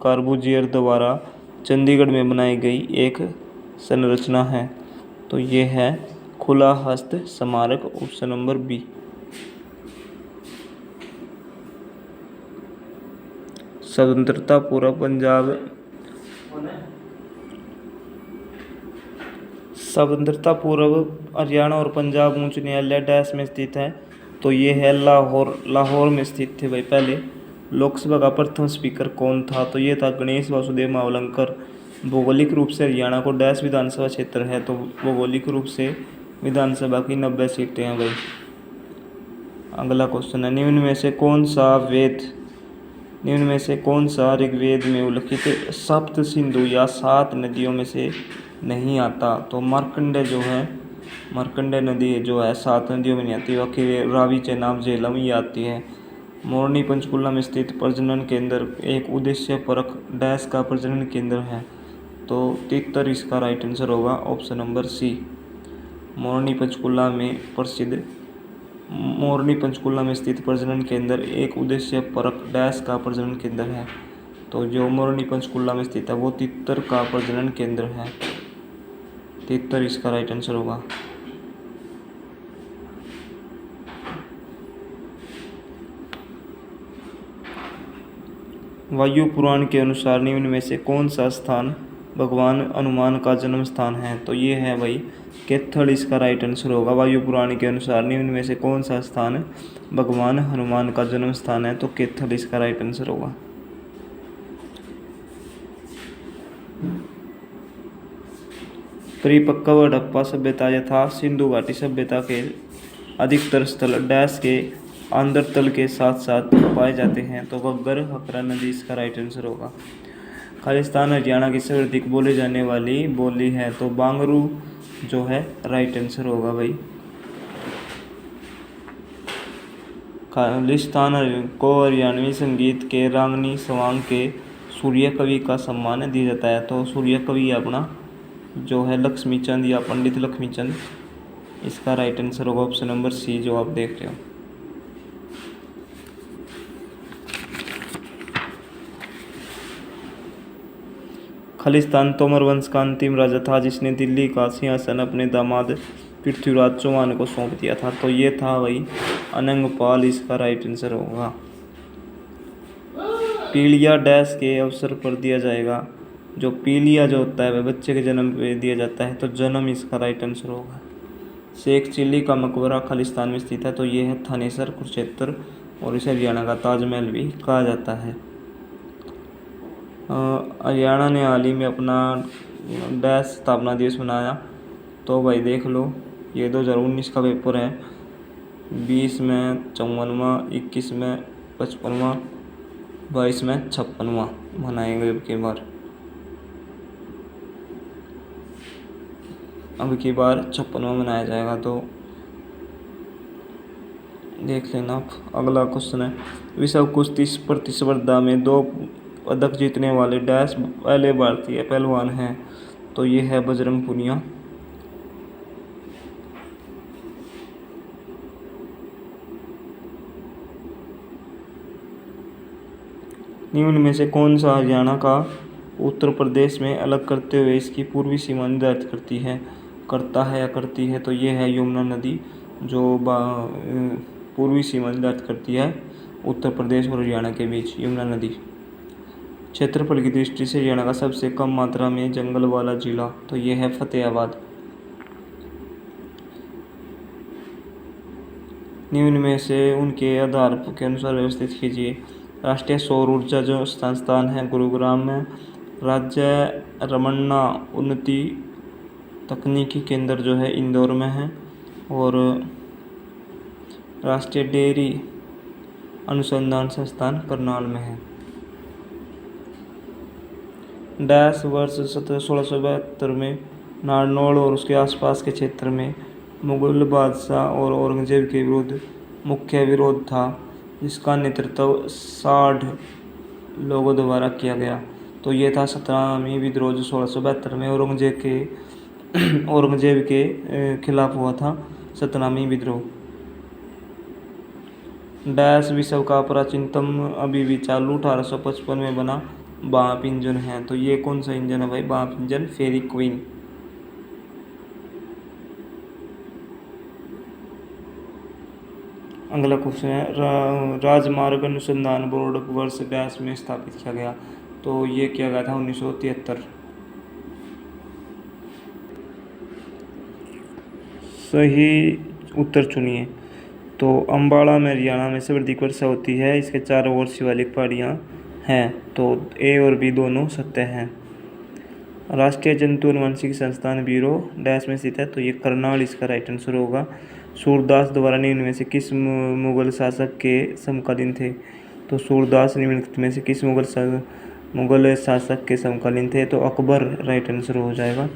कार्बूजियर द्वारा चंडीगढ़ में बनाई गई एक संरचना है। तो ये है खुला हस्त स्मारक, ऑप्शन नंबर बी। स्वतंत्रता पूर्व हरियाणा और पंजाब उच्च न्यायालय डैश में स्थित है। तो ये है लाहौर में स्थित थे भाई। पहले लोकसभा का प्रथम स्पीकर कौन था? तो ये था गणेश वासुदेव मावलंकर। भौगोलिक रूप से हरियाणा को डैश विधानसभा क्षेत्र है। तो भौगोलिक रूप से विधानसभा की 90 सीटें हैं भाई। अगला क्वेश्चन है, निम्न में से कौन सा ऋग्वेद में उल्लिखित सप्त सिंधु या 7 नदियों में से नहीं आता? तो मार्कंडे नदी जो है 7 नदियों में नहीं आती, बाकी रावी चेनाब झेलम ही आती है। मोरनी पंचकुला में स्थित प्रजनन केंद्र एक उद्देश्य परक डैश का प्रजनन केंद्र है। तो 73 इसका राइट आंसर होगा, ऑप्शन नंबर सी। मोरनी पंचकुला में स्थित प्रजनन केंद्र एक उद्देश्य परक डैश का प्रजनन केंद्र है। तो जो मोरनी पंचकुला में स्थित है वो 73 का प्रजनन केंद्र है। 73 इसका राइट आंसर होगा। वायु पुराण के अनुसार निम्न में से कौन सा स्थान भगवान हनुमान का जन्म स्थान है? तो ये है भाई कैथल, इसका राइट आंसर होगा। वायु पुराण के अनुसार निम्न में से कौन सा स्थान भगवान हनुमान का जन्म स्थान है? तो कैथल इसका राइट आंसर होगा। परिपक्व हड़प्पा सभ्यता यथा सिंधु घाटी सभ्यता के अधिकतर स्थल डैश के आंध्रतल के साथ साथ पाए जाते हैं। तो घग्गर हकरा नदी इसका राइट आंसर होगा। खालिस्तान हरियाणा की सर्वाधिक बोली जाने वाली बोली है। तो बांगरू जो है राइट आंसर होगा भाई। खालिस्तान को हरियाणवी संगीत के रागनी स्वांग के सूर्य कवि का सम्मान दिया जाता है। तो सूर्य कवि अपना जो है लक्ष्मी चंद या पंडित लक्ष्मी चंद, इसका राइट आंसर होगा ऑप्शन नंबर सी जो आप देख रहे हो। खालिस्तान तोमर वंश का अंतिम राजा था जिसने दिल्ली का सिंहासन अपने दामाद पृथ्वीराज चौहान को सौंप दिया था। तो ये था भाई अनंगपाल, इसका राइट आंसर होगा। पीलिया डैश के अवसर पर दिया जाएगा। जो पीलिया जो होता है वह बच्चे के जन्म पे दिया जाता है। तो जन्म इसका राइट आंसर होगा। शेख चिल्ली का मकबरा खालिस्तान में स्थित है। तो ये है थानेसर कुरुक्षेत्र, और इसे हरियाणा का ताजमहल भी कहा जाता है। हरियाणा ने हाल ही में अपना डैश स्थापना दिवस मनाया। तो भाई देख लो, ये 2019 का पेपर है। 20 में 54वां, 21 में 55वां, 22 में 56वां मनाएंगे अब की बार 56वां मनाया जाएगा। तो देख लेना आप। अगला क्वेश्चन है, विश्व कुश्ती प्रतिस्पर्धा में 2 पदक जीतने वाले डैश पहले भारतीय पहलवान हैं। तो ये है बजरंग पुनिया। निम्न में से कौन सा हरियाणा का उत्तर प्रदेश में अलग करते हुए इसकी पूर्वी सीमा निर्धारित करता है या करती है? तो ये है यमुना नदी, जो पूर्वी सीमा निर्धारित करती है उत्तर प्रदेश और हरियाणा के बीच, यमुना नदी। क्षेत्रफल की दृष्टि से हरियाणा का सबसे कम मात्रा में जंगल वाला जिला तो ये है फतेहाबाद। निम्न में से उनके आधार के अनुसार व्यवस्थित कीजिए। राष्ट्रीय सौर ऊर्जा जो संस्थान है गुरुग्राम में, राज्य रमन्ना उन्नति तकनीकी केंद्र जो है इंदौर में है, और राष्ट्रीय डेयरी अनुसंधान संस्थान करनाल में है। डैश वर्ष 1672 में नारनौल और उसके आसपास के क्षेत्र में मुगल बादशाह और औरंगजेब के विरुद्ध मुख्य विरोध था, जिसका नेतृत्व 60 लोगों द्वारा किया गया। तो ये था 17वीं विद्रोह जो 1672 में औरंगजेब के खिलाफ हुआ था, 17वीं विद्रोह। डैश विश्व का प्राचीनतम अभी भी चालू 1855 में बना बाप इंजन है। तो ये कौन सा इंजन है भाई? बाप इंजन, फेरी क्वीन। अगला क्वेश्चन है राजमार्ग अनुसंधान बोर्ड वर्ष डैश में स्थापित किया गया। तो ये किया गया था 1973। सही उत्तर चुनिए। तो अम्बाड़ा में हरियाणा में सर्वाधिक वर्षा होती है, इसके चारों ओर शिवालिक पहाड़ियाँ हैं। तो ए और बी दोनों सत्य हैं। राष्ट्रीय जंतु अनुवांशिक संस्थान ब्यूरो डैश में स्थित है। तो ये करनाल इसका राइट आंसर होगा। सूरदास द्वारा निम्न में से किस मुगल शासक के समकालीन थे? तो सूरदास निम्नलिखित में से किस मुगल शासक के समकालीन थे? तो अकबर राइट आंसर हो जाएगा।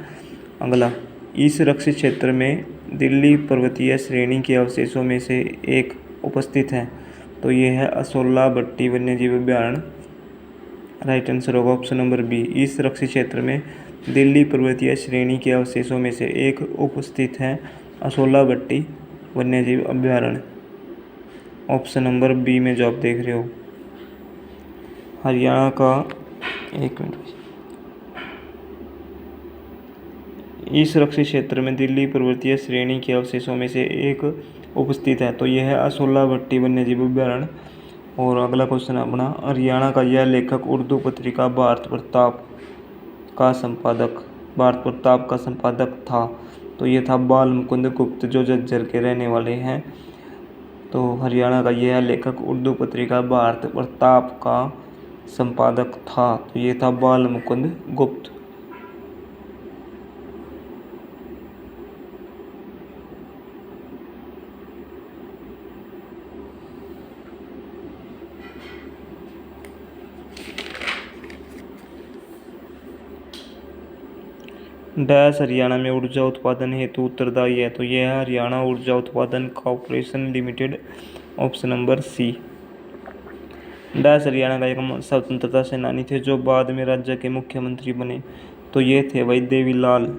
अगला, इस रक्षित क्षेत्र में दिल्ली पर्वतीय श्रेणी के अवशेषों में से एक उपस्थित है। तो ये है असोला भट्टी वन्यजीव अभयारण्य, राइट आंसर होगा ऑप्शन नंबर बी। इस रक्षित क्षेत्र में दिल्ली पर्वतीय श्रेणी के अवशेषों में से एक उपस्थित है असोला भट्टी वन्यजीव अभयारण्य, ऑप्शन नंबर बी में जो आप देख रहे हो। हरियाणा का, एक मिनट, इस रक्षित क्षेत्र में दिल्ली पर्वतीय श्रेणी के अवशेषों में से एक उपस्थित है। तो यह है असोला भट्टी वन्यजीव अभयारण्य। और अगला क्वेश्चन अपना, हरियाणा का यह लेखक उर्दू पत्रिका भारत प्रताप का संपादक था। तो ये था बाल मुकुंद गुप्त जो झज्जर के रहने वाले हैं। तो हरियाणा का यह लेखक उर्दू पत्रिका भारत प्रताप का संपादक था। तो ये था बाल मुकुंद गुप्त। डैश हरियाणा में ऊर्जा उत्पादन हेतु उत्तरदायी है। तो यह है हरियाणा ऊर्जा उत्पादन corporation limited, option number C. Dash Haryana का एक स्वतंत्रता सेनानी थे जो बाद में राज्य के मुख्यमंत्री बने। तो ये थे भाई देवीलाल।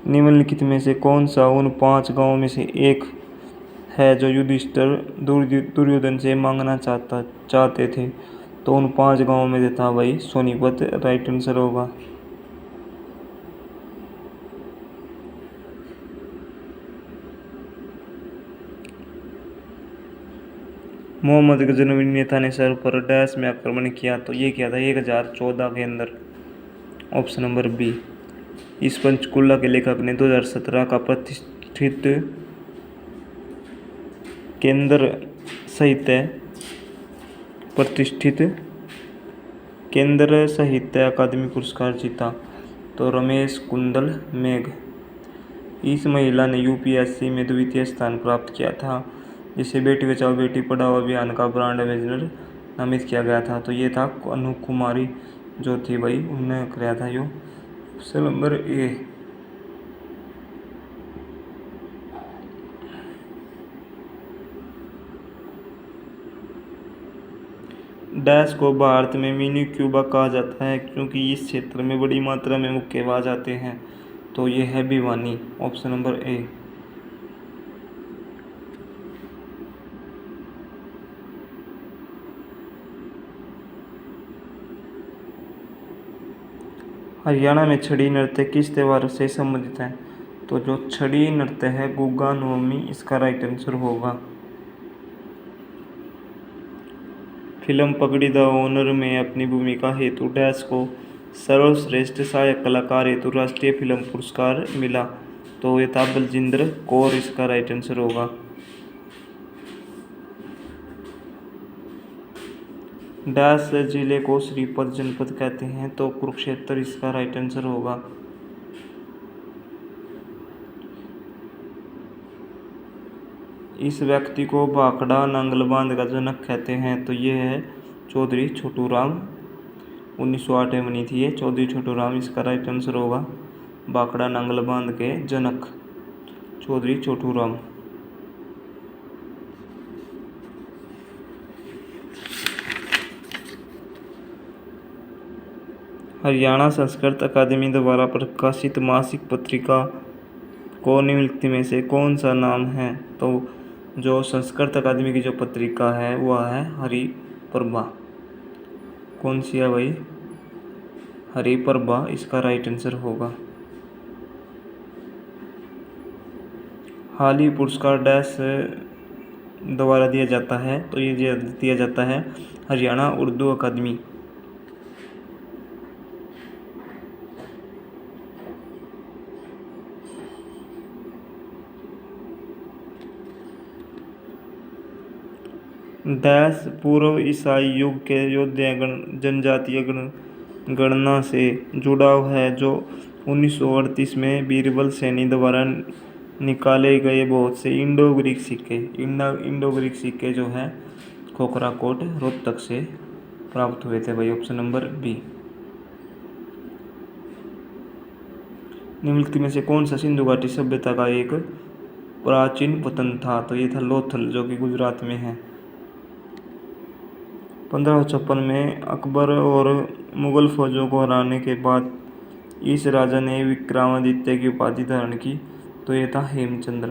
निम्नलिखित में से कौन सा उन 5 गांवों में से एक है जो युधिष्ठिर दुर्योधन से मांगना चाहते थे? तो उन 5 गांवों में से था भाई सोनीपत, राइट आंसर होगा। मोहम्मद गजनवी नेता ने सर पर डैश में आक्रमण किया। तो ये किया था 1014 के अंदर, ऑप्शन नंबर बी। इस पंचकुला के लेखक ने 2017 का प्रतिष्ठित केंद्र साहित्य अकादमी पुरस्कार जीता। तो रमेश कुंदल मेघ। इस महिला ने यूपीएससी में द्वितीय स्थान प्राप्त किया था, जिसे बेटी बचाओ बेटी पढ़ाओ अभियान का ब्रांड एम्बेसडर नामित किया गया था। तो ये था अनु कुमारी जो थी भाई, उन्होंने कराया था यो, ऑप्शन नंबर ए। डैश को भारत में मिनी क्यूबा कहा जाता है क्योंकि इस क्षेत्र में बड़ी मात्रा में मुक्केबाज आते हैं। तो ये है भिवानी, ऑप्शन नंबर ए। हरियाणा में छड़ी नृत्य किस त्यौहार से संबंधित है? तो जो छड़ी नृत्य है गुग्गा नवमी इसका राइट आंसर होगा। फिल्म पगड़ी द ऑनर में अपनी भूमिका हेतु डैश को सर्वश्रेष्ठ सहायक कलाकार हेतु राष्ट्रीय फिल्म पुरस्कार मिला। तो ये था बलजिंदर कौर, इसका राइट आंसर होगा। डैश जिले को श्रीपत जनपद कहते हैं, तो कुरुक्षेत्र इसका राइट आंसर होगा। इस व्यक्ति को भाखड़ा नांगल बांध का जनक कहते हैं, तो ये है चौधरी छोटू राम। 1908 में बनी थी ये चौधरी छोटू राम, इसका राइट आंसर होगा। भाखड़ा नांगल बांध के जनक चौधरी छोटू राम। हरियाणा संस्कृत अकादमी द्वारा प्रकाशित मासिक पत्रिका को निम्नलिखित में से कौन सा नाम है? तो जो संस्कृत अकादमी की जो पत्रिका है वह है हरिप्रभा। कौन सी है भाई? हरिप्रभा, इसका राइट आंसर होगा। हाल ही पुरस्कार डैश द्वारा दिया जाता है, तो ये दिया जाता है हरियाणा उर्दू अकादमी। डैश पूर्व ईसाई युग के योद्धा जनजातीय गणना से जुड़ाव है, जो 1938 में बीरबल सैनी द्वारा निकाले गए बहुत से इंडो ग्रीक सिक्के जो है खोखराकोट रोहतक से प्राप्त हुए थे भाई। Option number B. निम्नलिखित में से कौन सा सिंधु घाटी सभ्यता का एक प्राचीन पतन था? तो ये था लोथल, जो कि गुजरात में है। 1556 में अकबर और मुगल फौजों को हराने के बाद इस राजा ने विक्रमादित्य की उपाधि धारण की, तो ये था हेमचंद्र।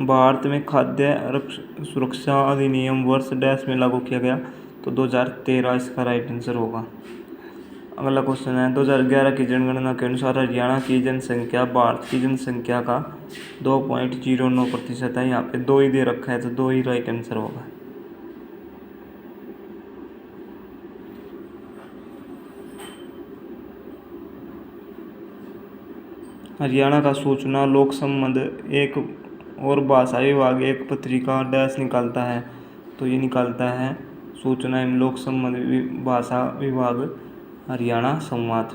भारत में खाद्य सुरक्षा अधिनियम वर्ष डैश में लागू किया गया, तो 2013 इसका राइट आंसर होगा। अगला क्वेश्चन है 2011 की जनगणना के अनुसार हरियाणा की जनसंख्या भारत की जनसंख्या का 2.09% है। यहाँ पे 2 ही दे रखा है, तो 2 ही राइट आंसर होगा। हरियाणा का सूचना लोक संबंध एक और भाषा विभाग एक पत्रिका डैश निकालता है, तो ये निकालता है सूचना एवं लोक संबंध भाषा विभाग हरियाणा संवाद।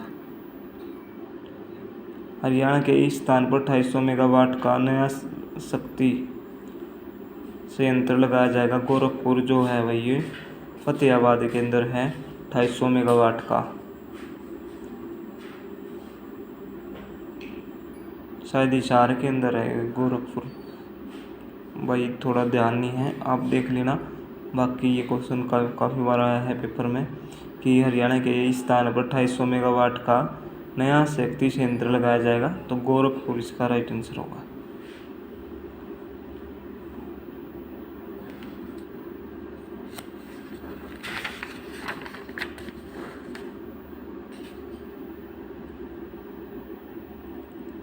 हरियाणा के इस स्थान पर 250 मेगावाट का नया शक्ति संयंत्र लगाया जाएगा। गोरखपुर जो है वही ये फतेहाबाद के अंदर है, 250 मेगावाट का। शायद हिसार के अंदर है गोरखपुर भाई, थोड़ा ध्यान नहीं है, आप देख लेना। बाकी ये क्वेश्चन काफ़ी बार आया है पेपर में कि हरियाणा के इस स्थान पर 250 मेगावाट का नया शक्ति संयंत्र लगाया जाएगा, तो गोरखपुर इसका राइट आंसर होगा।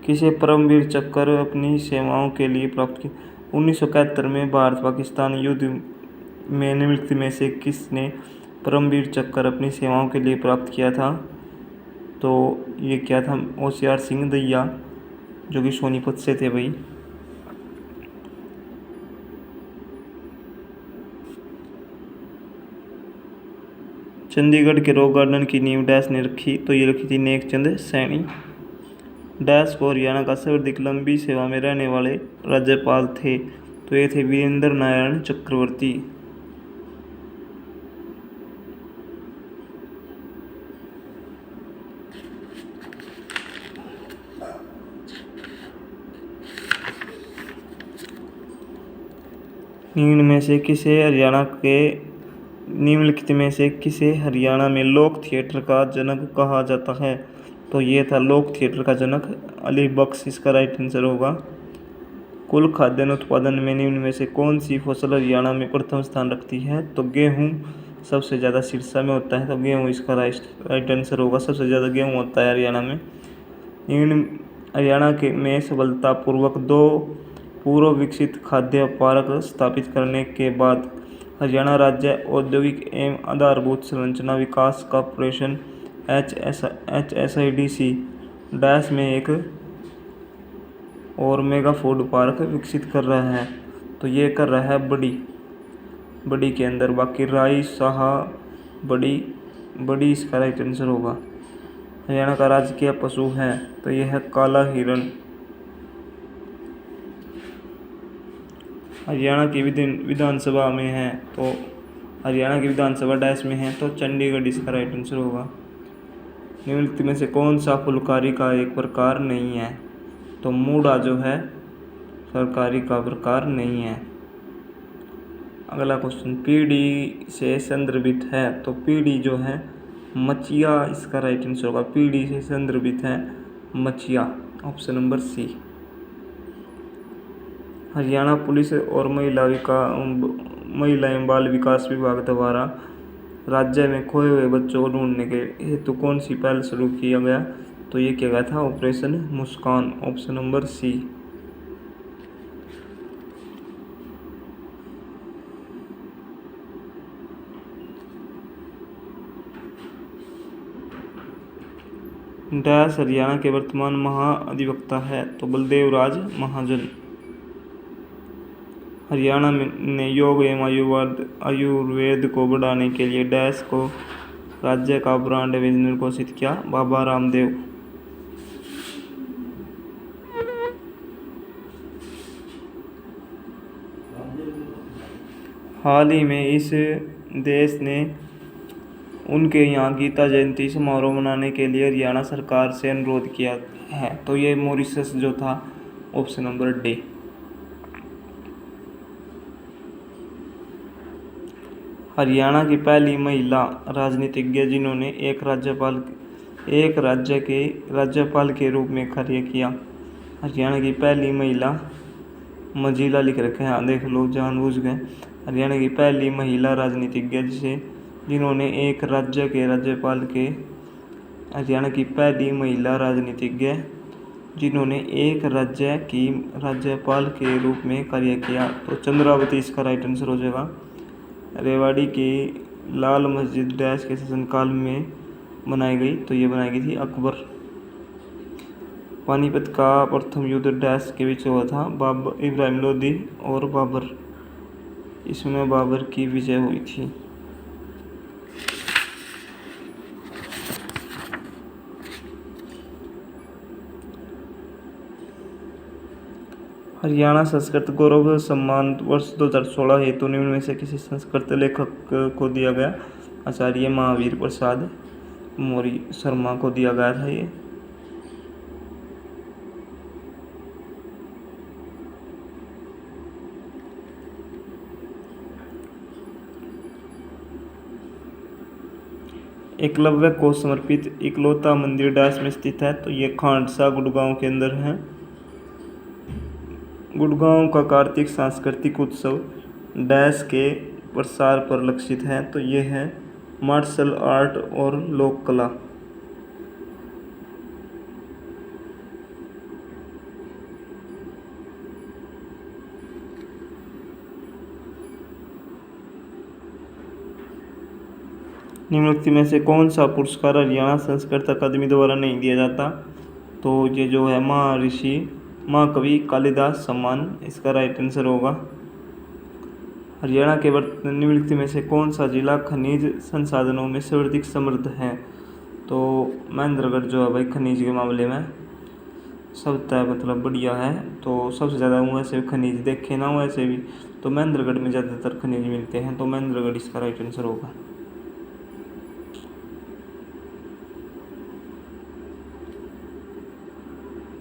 किसे परमवीर चक्र अपनी सेवाओं के लिए प्राप्त किया? 1971 में भारत पाकिस्तान युद्ध में निम्नलिखित में से किसने परमवीर चक्र अपनी सेवाओं के लिए प्राप्त किया था? तो ये क्या था? होशियार सिंह दैया, जो कि सोनीपत से थे भाई। चंडीगढ़ के रॉक गार्डन की नींव डैश ने रखी, तो ये रखी थी नेकचंद सैनी। डैश को हरियाणा का सर्वाधिक लंबी सेवा में रहने वाले राज्यपाल थे, तो ये थे वीरेंद्र नारायण चक्रवर्ती। निम्नलिखित में से किसे हरियाणा में लोक थिएटर का जनक कहा जाता है? तो ये था लोक थिएटर का जनक अली बख्श, इसका राइट आंसर होगा। कुल खाद्यान्न उत्पादन में निम्न में से कौन सी फसल हरियाणा में प्रथम स्थान रखती है? तो गेहूँ सबसे ज़्यादा सिरसा में होता है, तो गेहूँ इसका राइट आंसर होगा। सबसे ज़्यादा गेहूँ होता है हरियाणा में। हरियाणा के में सफलतापूर्वक 2 पूर्व विकसित खाद्य पार्क स्थापित करने के बाद हरियाणा राज्य औद्योगिक एवं आधारभूत संरचना विकास कॉर्पोरेशन HSIDC डैश में एक और मेगा फूड पार्क विकसित कर रहा है। तो ये कर रहा है बड़ी के अंदर, बाकी राई साहा बड़ी इसका राइट आंसर होगा। हरियाणा का राजकीय पशु है तो यह है काला हिरण। हरियाणा की विधानसभा में है तो हरियाणा की विधानसभा डैश में है तो चंडीगढ़ इसका राइट आंसर होगा। निम्नलिखित में से कौन सा फुलकारी का एक प्रकार नहीं है? तो मूढ़ा जो है फुलकारी का प्रकार नहीं है। अगला क्वेश्चन पीढ़ी से संदर्भित है तो पीढ़ी जो है मचिया इसका राइट आंसर होगा। पीढ़ी से संदर्भित है मचिया, option number C. Haryana police और महिला एवं बाल विकास विभाग द्वारा राज्य में खोए हुए बच्चों को ढूंढने के हेतु कौन सी पहल शुरू किया गया? तो ये किया गया था operation Muskan, option number C. Dash Haryana के वर्तमान महाअधिवक्ता है तो बलदेव राज महाजन। हरियाणा ने योग एवं आयुर्वेद को बढ़ाने के लिए डैश को राज्य का ब्रांड एम्बेसडर घोषित किया? बाबा रामदेव। हाल ही में इस देश ने उनके यहाँ गीता जयंती समारोह मनाने के लिए हरियाणा सरकार से अनुरोध किया है तो ये मॉरिशस जो था, ऑप्शन नंबर डी। हरियाणा की पहली महिला राजनीतिज्ञ जिन्होंने एक राज्यपाल के रूप में कार्य किया। हरियाणा की पहली महिला मजीला लिख रखे हैं, देख लो जानबूझ गए। हरियाणा की पहली महिला राजनीतिज्ञ जिन्होंने एक राज्य के राज्यपाल के हरियाणा की पहली महिला राजनीतिज्ञ जिन्होंने एक राज्य की राज्यपाल के रूप में कार्य किया तो चंद्रावती इसका राइट आंसर हो जाएगा। रेवाड़ी की लाल मस्जिद डैश के शासनकाल में बनाई गई तो ये बनाई गई थी अकबर। पानीपत का प्रथम युद्ध डैश के बीच हुआ था? इब्राहिम लोदी और बाबर। इसमें बाबर की विजय हुई थी। हरियाणा संस्कृत गौरव सम्मान वर्ष 2016 हेतु निम्न में से किसी संस्कृत लेखक को दिया गया? आचार्य महावीर प्रसाद मौर्य शर्मा को दिया गया था ये। एकलव्य को समर्पित इकलौता मंदिर डैश में स्थित है तो ये खांडसा गुड़गांव के अंदर है। गुड़गांव का कार्तिक सांस्कृतिक उत्सव डैश के प्रसार पर लक्षित है तो ये है मार्शल आर्ट और लोक कला। निम्नलिखित में से कौन सा पुरस्कार हरियाणा संस्कृत अकादमी द्वारा नहीं दिया जाता? तो ये जो है महाकवि कालिदास सम्मान इसका राइट आंसर होगा। हरियाणा के निम्नलिखित में से कौन सा जिला खनिज संसाधनों में सर्वाधिक समृद्ध है? तो महेंद्रगढ़ जो है भाई खनिज के मामले में मतलब बढ़िया है। तो सबसे ज़्यादा वैसे खनिज देखे ना वैसे भी तो महेंद्रगढ़ में ज़्यादातर खनिज मिलते हैं तो महेंद्रगढ़ इसका राइट आंसर होगा।